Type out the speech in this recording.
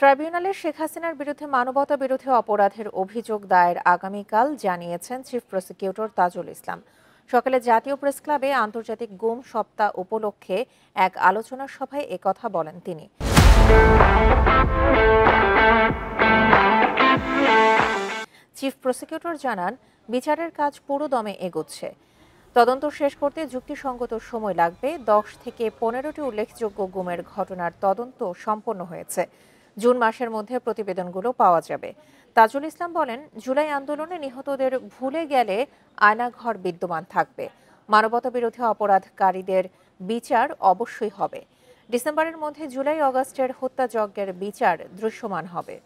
ট্রাইব্যুনালে শেখ হাসিনার বিরুদ্ধে মানবতাবিরোধী অপরাধের অভিযোগ দায়ের আগামীকাল জানিয়েছেন চিফ প্রসিকিউটর তাজুল ইসলাম। সকালে জাতীয় প্রেসক্লাবে আন্তর্জাতিক গুম সপ্তাহ উপলক্ষে এক আলোচনা সভায় একথা বলেন তিনি। চিফ প্রসিকিউটর জানান, বিচারের কাজ পুরোদমে এগোচ্ছে। তদন্ত শেষ করতে যুক্তিসঙ্গত সময় লাগবে। 10 থেকে 15টি উল্লেখযোগ্য গুমের ঘটনার তদন্ত সম্পন্ন হয়েছে। জুন মাসের মধ্যে প্রতিবেদনগুলো পাওয়া যাবে। তাজুল ইসলাম বলেন, জুলাই আন্দোলনে নিহতদের ভুলে গেলে আয়নাঘর বিদ্যমান থাকবে। মানবতাবিরোধী অপরাধকারীদের বিচার অবশ্যই হবে। ডিসেম্বরের মধ্যে জুলাই অগাস্টের হত্যাযজ্ঞের বিচার দৃশ্যমান হবে।